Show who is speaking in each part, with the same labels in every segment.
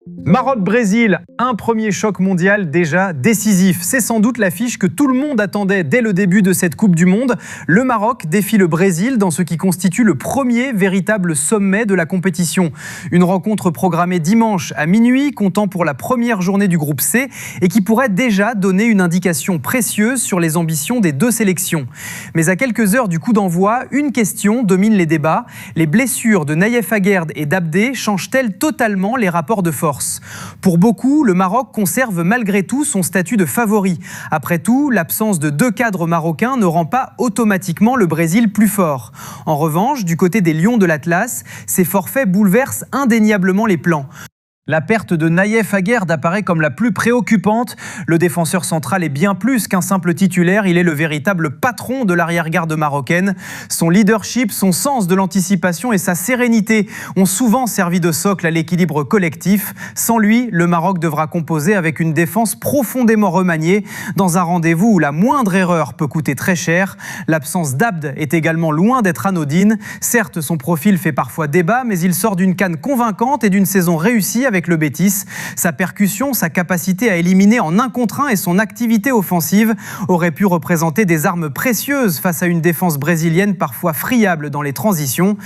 Speaker 1: Maroc-Brésil, un premier choc mondial déjà décisif. C'est sans doute l'affiche que tout le monde attendait dès le début de cette Coupe du Monde. Le Maroc défie le Brésil dans ce qui constitue le premier véritable sommet de la compétition. Une rencontre programmée dimanche à minuit, comptant pour la première journée du groupe C et qui pourrait déjà donner une indication précieuse sur les ambitions des deux sélections. Mais à quelques heures du coup d'envoi, une question domine les débats. Les blessures de Nayef Aguerd et d'Abdé changent-elles totalement les rapports de force ? Pour beaucoup, le Maroc conserve malgré tout son statut de favori. Après tout, l'absence de deux cadres marocains ne rend pas automatiquement le Brésil plus fort. En revanche, du côté des Lions de l'Atlas, ces forfaits bouleversent indéniablement les plans. La perte de Nayef Aguerd apparaît comme la plus préoccupante. Le défenseur central est bien plus qu'un simple titulaire, il est le véritable patron de l'arrière-garde marocaine. Son leadership, son sens de l'anticipation et sa sérénité ont souvent servi de socle à l'équilibre collectif. Sans lui, le Maroc devra composer avec une défense profondément remaniée dans un rendez-vous où la moindre erreur peut coûter très cher. L'absence d'Abd est également loin d'être anodine. Certes, son profil fait parfois débat, mais il sort d'une CAN convaincante et d'une saison réussie avec le Betis. Sa percussion, sa capacité à éliminer en 1 contre 1 et son activité offensive auraient pu représenter des armes précieuses face à une défense brésilienne parfois friable dans les transitions.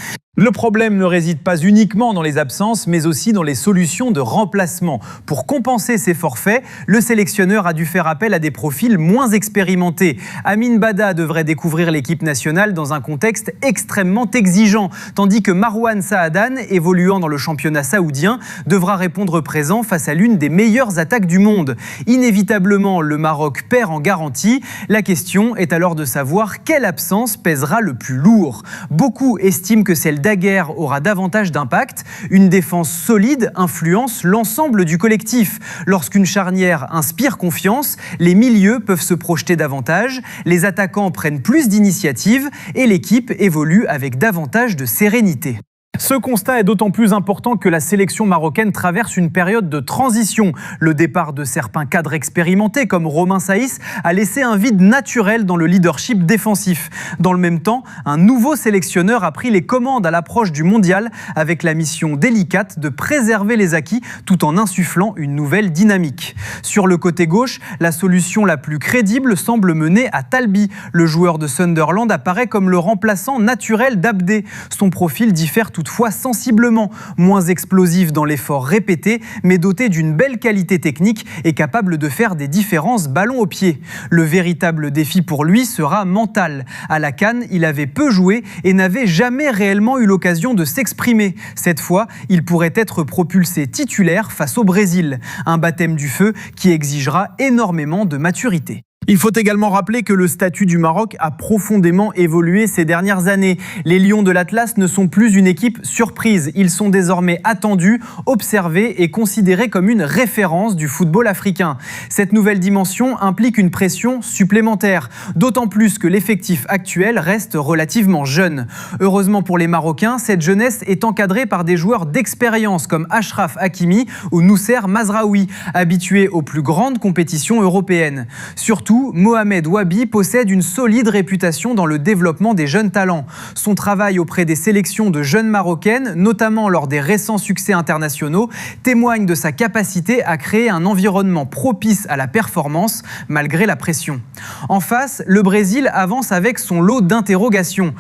Speaker 1: Le problème ne réside pas uniquement dans les absences, mais aussi dans les solutions de remplacement. Pour compenser ces forfaits, le sélectionneur a dû faire appel à des profils moins expérimentés. Amin Bada devrait découvrir l'équipe nationale dans un contexte extrêmement exigeant, tandis que Marouane Saadan, évoluant dans le championnat saoudien, devra répondre présent face à l'une des meilleures attaques du monde. Inévitablement, le Maroc perd en garantie. La question est alors de savoir quelle absence pèsera le plus lourd. Beaucoup estiment que celle Daguerre aura davantage d'impact. Une défense solide influence l'ensemble du collectif. Lorsqu'une charnière inspire confiance, les milieux peuvent se projeter davantage, les attaquants prennent plus d'initiative et l'équipe évolue avec davantage de sérénité. Ce constat est d'autant plus important que la sélection marocaine traverse une période de transition. Le départ de certains cadres expérimentés comme Romain Saïs a laissé un vide naturel dans le leadership défensif. Dans le même temps, un nouveau sélectionneur a pris les commandes à l'approche du mondial avec la mission délicate de préserver les acquis tout en insufflant une nouvelle dynamique. Sur le côté gauche, la solution la plus crédible semble mener à Talbi. Le joueur de Sunderland apparaît comme le remplaçant naturel d'Abdé. Son profil diffère toutefois sensiblement, moins explosif dans l'effort répété, mais doté d'une belle qualité technique et capable de faire des différences ballon au pied. Le véritable défi pour lui sera mental. À la CAN, il avait peu joué et n'avait jamais réellement eu l'occasion de s'exprimer. Cette fois, il pourrait être propulsé titulaire face au Brésil. Un baptême du feu qui exigera énormément de maturité. Il faut également rappeler que le statut du Maroc a profondément évolué ces dernières années. Les Lions de l'Atlas ne sont plus une équipe surprise. Ils sont désormais attendus, observés et considérés comme une référence du football africain. Cette nouvelle dimension implique une pression supplémentaire, d'autant plus que l'effectif actuel reste relativement jeune. Heureusement pour les Marocains, cette jeunesse est encadrée par des joueurs d'expérience comme Achraf Hakimi ou Noussair Mazraoui, habitués aux plus grandes compétitions européennes. Surtout, Mohamed Wabi possède une solide réputation dans le développement des jeunes talents. Son travail auprès des sélections de jeunes marocaines, notamment lors des récents succès internationaux, témoigne de sa capacité à créer un environnement propice à la performance malgré la pression. En face, le Brésil avance avec son lot d'interrogations.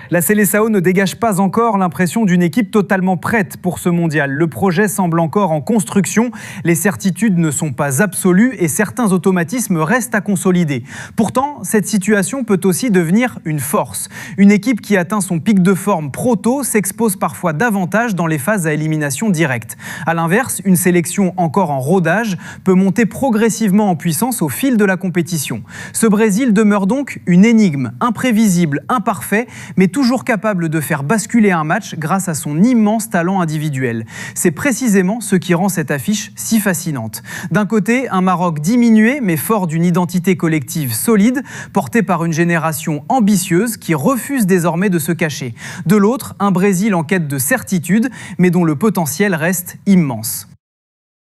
Speaker 1: La Seleção ne dégage pas encore l'impression d'une équipe totalement prête pour ce mondial. Le projet semble encore en construction, les certitudes ne sont pas absolues et certains automatismes restent à consolider. Pourtant, cette situation peut aussi devenir une force. Une équipe qui atteint son pic de forme pro tôt s'expose parfois davantage dans les phases à élimination directe. A l'inverse, une sélection encore en rodage peut monter progressivement en puissance au fil de la compétition. Ce Brésil demeure donc une énigme, imprévisible, imparfait, mais toujours capable de faire basculer un match grâce à son immense talent individuel. C'est précisément ce qui rend cette affiche si fascinante. D'un côté, un Maroc diminué mais fort d'une identité collective solide, porté par une génération ambitieuse qui refuse désormais de se cacher. De l'autre, un Brésil en quête de certitude mais dont le potentiel reste immense.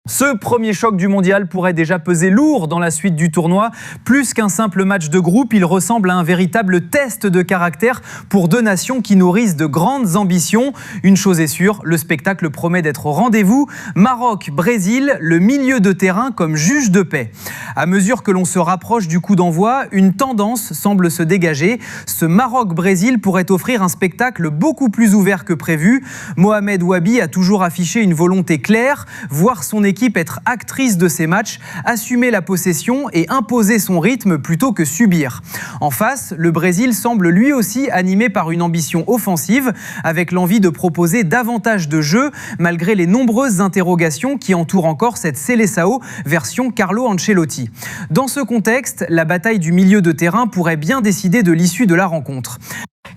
Speaker 1: Ce premier choc du mondial pourrait déjà peser lourd dans la suite du tournoi. Plus qu'un simple match de groupe, il ressemble à un véritable test de caractère pour deux nations qui nourrissent de grandes ambitions. Une chose est sûre, le spectacle promet d'être au rendez-vous. Maroc-Brésil, le milieu de terrain comme juge de paix. À mesure que l'on se rapproche du coup d'envoi, une tendance semble se dégager. Ce Maroc-Brésil pourrait offrir un spectacle beaucoup plus ouvert que prévu. Mohamed Wabi a toujours affiché une volonté claire, voir son équipe être actrice de ses matchs, assumer la possession et imposer son rythme plutôt que subir. En face, le Brésil semble lui aussi animé par une ambition offensive, avec l'envie de proposer davantage de jeu, malgré les nombreuses interrogations qui entourent encore cette Seleção version Carlo Ancelotti. Dans ce contexte, la bataille du milieu de terrain pourrait bien décider de l'issue de la rencontre.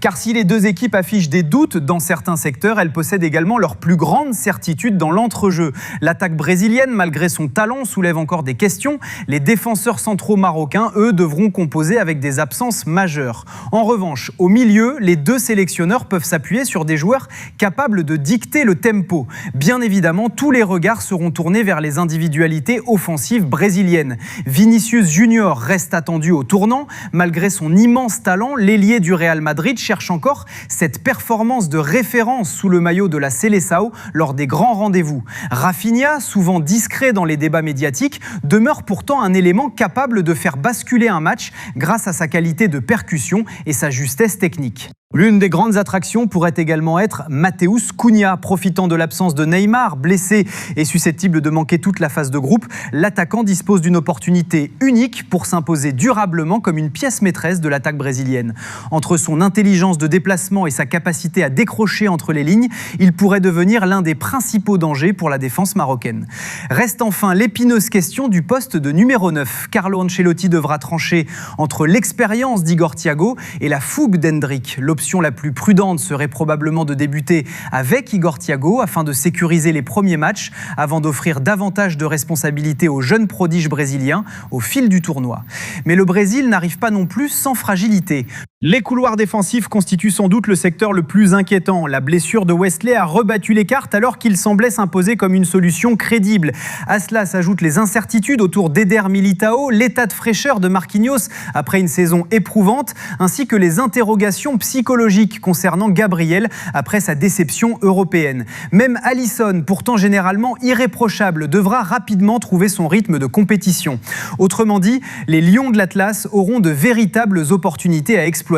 Speaker 1: Car si les deux équipes affichent des doutes dans certains secteurs, elles possèdent également leur plus grande certitude dans l'entrejeu. L'attaque brésilienne, malgré son talent, soulève encore des questions. Les défenseurs centraux marocains, eux, devront composer avec des absences majeures. En revanche, au milieu, les deux sélectionneurs peuvent s'appuyer sur des joueurs capables de dicter le tempo. Bien évidemment, tous les regards seront tournés vers les individualités offensives brésiliennes. Vinicius Junior reste attendu au tournant. Malgré son immense talent, l'ailier du Real Madrid cherche encore cette performance de référence sous le maillot de la Seleção lors des grands rendez-vous. Rafinha, souvent discret dans les débats médiatiques, demeure pourtant un élément capable de faire basculer un match grâce à sa qualité de percussion et sa justesse technique. L'une des grandes attractions pourrait également être Matheus Cunha. Profitant de l'absence de Neymar, blessé et susceptible de manquer toute la phase de groupe, l'attaquant dispose d'une opportunité unique pour s'imposer durablement comme une pièce maîtresse de l'attaque brésilienne. Entre son intelligence de déplacement et sa capacité à décrocher entre les lignes, il pourrait devenir l'un des principaux dangers pour la défense marocaine. Reste enfin l'épineuse question du poste de numéro 9. Carlo Ancelotti devra trancher entre l'expérience d'Igor Thiago et la fougue d'Hendrick. L'option la plus prudente serait probablement de débuter avec Igor Thiago afin de sécuriser les premiers matchs avant d'offrir davantage de responsabilités aux jeunes prodiges brésiliens au fil du tournoi. Mais le Brésil n'arrive pas non plus sans fragilité. Les couloirs défensifs constituent sans doute le secteur le plus inquiétant. La blessure de Wesley a rebattu les cartes alors qu'il semblait s'imposer comme une solution crédible. À cela s'ajoutent les incertitudes autour d'Eder Militão, l'état de fraîcheur de Marquinhos après une saison éprouvante, ainsi que les interrogations psychologiques concernant Gabriel après sa déception européenne. Même Alisson, pourtant généralement irréprochable, devra rapidement trouver son rythme de compétition. Autrement dit, les Lions de l'Atlas auront de véritables opportunités à exploiter.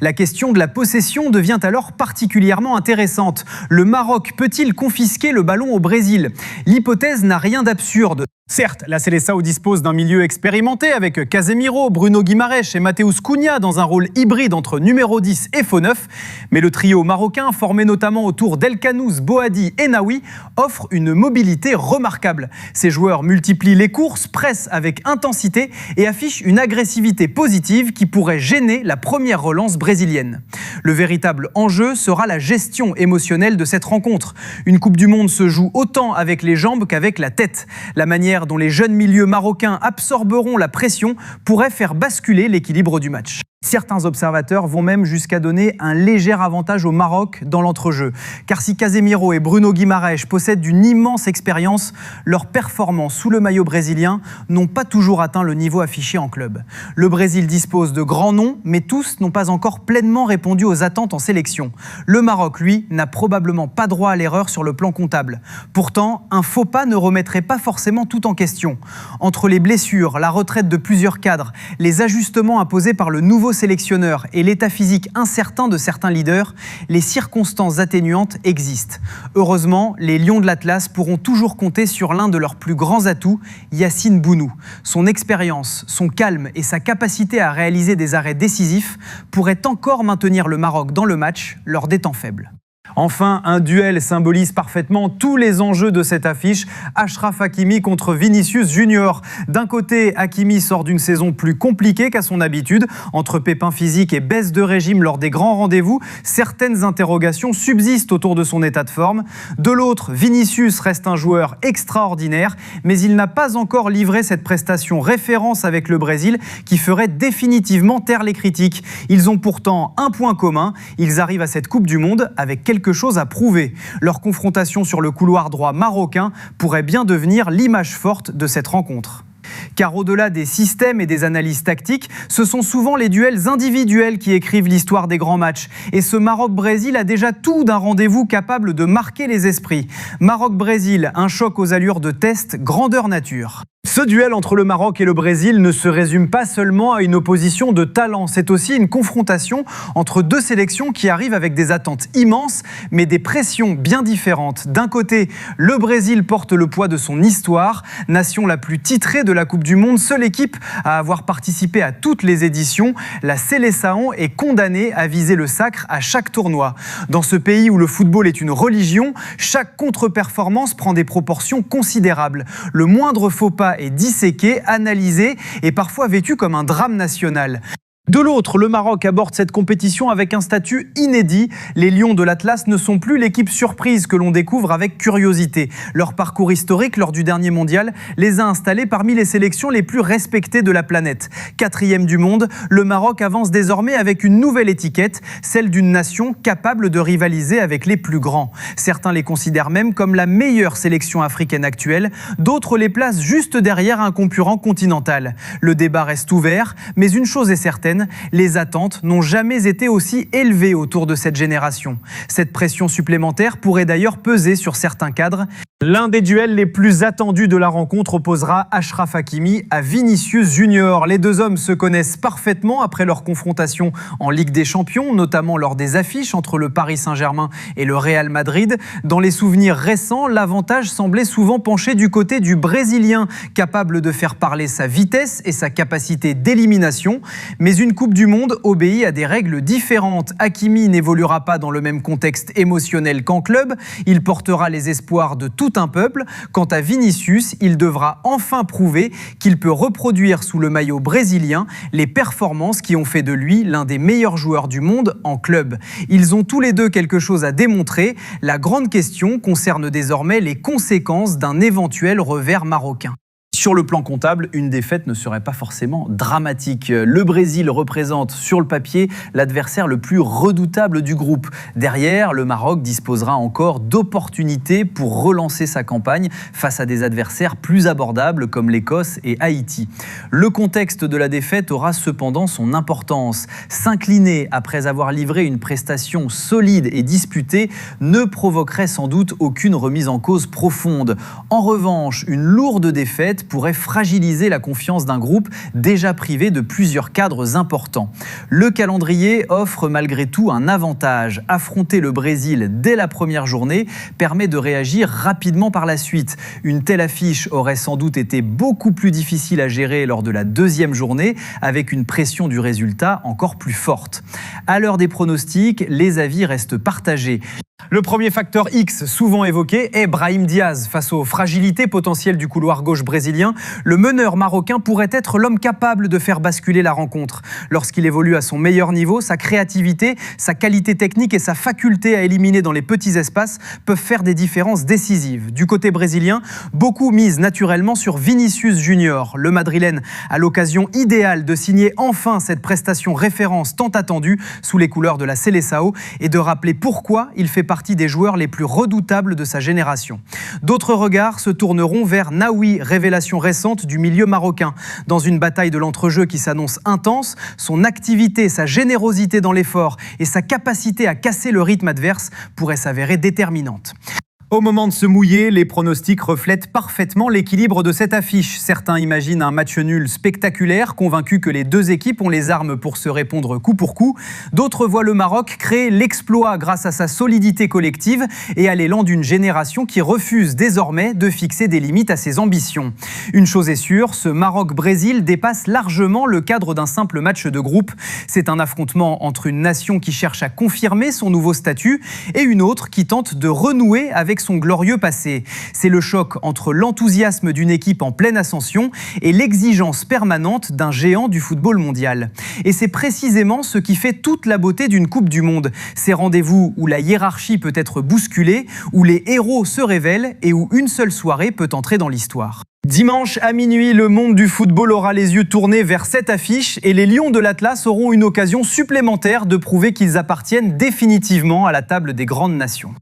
Speaker 1: La question de la possession devient alors particulièrement intéressante. Le Maroc peut-il confisquer le ballon au Brésil ? L'hypothèse n'a rien d'absurde. Certes, la Seleção dispose d'un milieu expérimenté avec Casemiro, Bruno Guimarães et Matheus Cunha dans un rôle hybride entre numéro 10 et faux neuf. Mais le trio marocain, formé notamment autour d'Elkanouz, Boadi et Naoui, offre une mobilité remarquable. Ces joueurs multiplient les courses, pressent avec intensité et affichent une agressivité positive qui pourrait gêner la première relance brésilienne. Le véritable enjeu sera la gestion émotionnelle de cette rencontre. Une Coupe du Monde se joue autant avec les jambes qu'avec la tête. La manière dont les jeunes milieux marocains absorberont la pression pourrait faire basculer l'équilibre du match. Certains observateurs vont même jusqu'à donner un léger avantage au Maroc dans l'entrejeu. Car si Casemiro et Bruno Guimarães possèdent d'une immense expérience, leurs performances sous le maillot brésilien n'ont pas toujours atteint le niveau affiché en club. Le Brésil dispose de grands noms, mais tous n'ont pas encore pleinement répondu aux attentes en sélection. Le Maroc, lui, n'a probablement pas droit à l'erreur sur le plan comptable. Pourtant, un faux pas ne remettrait pas forcément tout en question. Entre les blessures, la retraite de plusieurs cadres, les ajustements imposés par le nouveau sélectionneur et l'état physique incertain de certains leaders, les circonstances atténuantes existent. Heureusement, les Lions de l'Atlas pourront toujours compter sur l'un de leurs plus grands atouts, Yacine Bounou. Son expérience, son calme et sa capacité à réaliser des arrêts décisifs pourraient encore maintenir le Maroc dans le match lors des temps faibles. Enfin, un duel symbolise parfaitement tous les enjeux de cette affiche. Achraf Hakimi contre Vinicius Junior. D'un côté, Hakimi sort d'une saison plus compliquée qu'à son habitude. Entre pépins physiques et baisse de régime lors des grands rendez-vous, certaines interrogations subsistent autour de son état de forme. De l'autre, Vinicius reste un joueur extraordinaire, mais il n'a pas encore livré cette prestation référence avec le Brésil qui ferait définitivement taire les critiques. Ils ont pourtant un point commun, ils arrivent à cette Coupe du Monde avec quelques quelque chose à prouver. Leur confrontation sur le couloir droit marocain pourrait bien devenir l'image forte de cette rencontre. Car au-delà des systèmes et des analyses tactiques, ce sont souvent les duels individuels qui écrivent l'histoire des grands matchs. Et ce Maroc-Brésil a déjà tout d'un rendez-vous capable de marquer les esprits. Maroc-Brésil, un choc aux allures de test, grandeur nature. Ce duel entre le Maroc et le Brésil ne se résume pas seulement à une opposition de talent, c'est aussi une confrontation entre deux sélections qui arrivent avec des attentes immenses, mais des pressions bien différentes. D'un côté, le Brésil porte le poids de son histoire, nation la plus titrée de la Coupe du Monde, seule équipe à avoir participé à toutes les éditions. La Seleção est condamnée à viser le sacre à chaque tournoi. Dans ce pays où le football est une religion, chaque contre-performance prend des proportions considérables. Le moindre faux pas est disséqué, analysé et parfois vécu comme un drame national. De l'autre, le Maroc aborde cette compétition avec un statut inédit. Les Lions de l'Atlas ne sont plus l'équipe surprise que l'on découvre avec curiosité. Leur parcours historique lors du dernier mondial les a installés parmi les sélections les plus respectées de la planète. 4e du monde, le Maroc avance désormais avec une nouvelle étiquette, celle d'une nation capable de rivaliser avec les plus grands. Certains les considèrent même comme la meilleure sélection africaine actuelle, d'autres les placent juste derrière un concurrent continental. Le débat reste ouvert, mais une chose est certaine, les attentes n'ont jamais été aussi élevées autour de cette génération. Cette pression supplémentaire pourrait d'ailleurs peser sur certains cadres. L'un des duels les plus attendus de la rencontre opposera Achraf Hakimi à Vinicius Junior. Les deux hommes se connaissent parfaitement après leur confrontation en Ligue des Champions, notamment lors des affiches entre le Paris Saint-Germain et le Real Madrid. Dans les souvenirs récents, l'avantage semblait souvent pencher du côté du Brésilien, capable de faire parler sa vitesse et sa capacité d'élimination. Mais une Coupe du Monde obéit à des règles différentes. Hakimi n'évoluera pas dans le même contexte émotionnel qu'en club. Il portera les espoirs de tout un peuple. Quant à Vinicius, il devra enfin prouver qu'il peut reproduire sous le maillot brésilien les performances qui ont fait de lui l'un des meilleurs joueurs du monde en club. Ils ont tous les deux quelque chose à démontrer. La grande question concerne désormais les conséquences d'un éventuel revers marocain. Sur le plan comptable, une défaite ne serait pas forcément dramatique. Le Brésil représente sur le papier l'adversaire le plus redoutable du groupe. Derrière, le Maroc disposera encore d'opportunités pour relancer sa campagne face à des adversaires plus abordables comme l'Écosse et Haïti. Le contexte de la défaite aura cependant son importance. S'incliner après avoir livré une prestation solide et disputée ne provoquerait sans doute aucune remise en cause profonde. En revanche, une lourde défaite pourrait fragiliser la confiance d'un groupe déjà privé de plusieurs cadres importants. Le calendrier offre malgré tout un avantage. Affronter le Brésil dès la première journée permet de réagir rapidement par la suite. Une telle affiche aurait sans doute été beaucoup plus difficile à gérer lors de la deuxième journée, avec une pression du résultat encore plus forte. À l'heure des pronostics, les avis restent partagés. Le premier facteur X souvent évoqué est Brahim Diaz. Face aux fragilités potentielles du couloir gauche brésilien, le meneur marocain pourrait être l'homme capable de faire basculer la rencontre. Lorsqu'il évolue à son meilleur niveau, sa créativité, sa qualité technique et sa faculté à éliminer dans les petits espaces peuvent faire des différences décisives. Du côté brésilien, beaucoup misent naturellement sur Vinicius Junior. Le Madrilène a l'occasion idéale de signer enfin cette prestation référence tant attendue sous les couleurs de la Seleção et de rappeler pourquoi il fait partie des joueurs les plus redoutables de sa génération. D'autres regards se tourneront vers Naoui, révélation récente du milieu marocain. Dans une bataille de l'entrejeu qui s'annonce intense, son activité, sa générosité dans l'effort et sa capacité à casser le rythme adverse pourraient s'avérer déterminantes. Au moment de se mouiller, les pronostics reflètent parfaitement l'équilibre de cette affiche. Certains imaginent un match nul spectaculaire, convaincus que les deux équipes ont les armes pour se répondre coup pour coup. D'autres voient le Maroc créer l'exploit grâce à sa solidité collective et à l'élan d'une génération qui refuse désormais de fixer des limites à ses ambitions. Une chose est sûre, ce Maroc-Brésil dépasse largement le cadre d'un simple match de groupe. C'est un affrontement entre une nation qui cherche à confirmer son nouveau statut et une autre qui tente de renouer avec son glorieux passé. C'est le choc entre l'enthousiasme d'une équipe en pleine ascension et l'exigence permanente d'un géant du football mondial. Et c'est précisément ce qui fait toute la beauté d'une Coupe du Monde. Ces rendez-vous où la hiérarchie peut être bousculée, où les héros se révèlent et où une seule soirée peut entrer dans l'histoire. Dimanche à minuit, le monde du football aura les yeux tournés vers cette affiche et les Lions de l'Atlas auront une occasion supplémentaire de prouver qu'ils appartiennent définitivement à la table des grandes nations.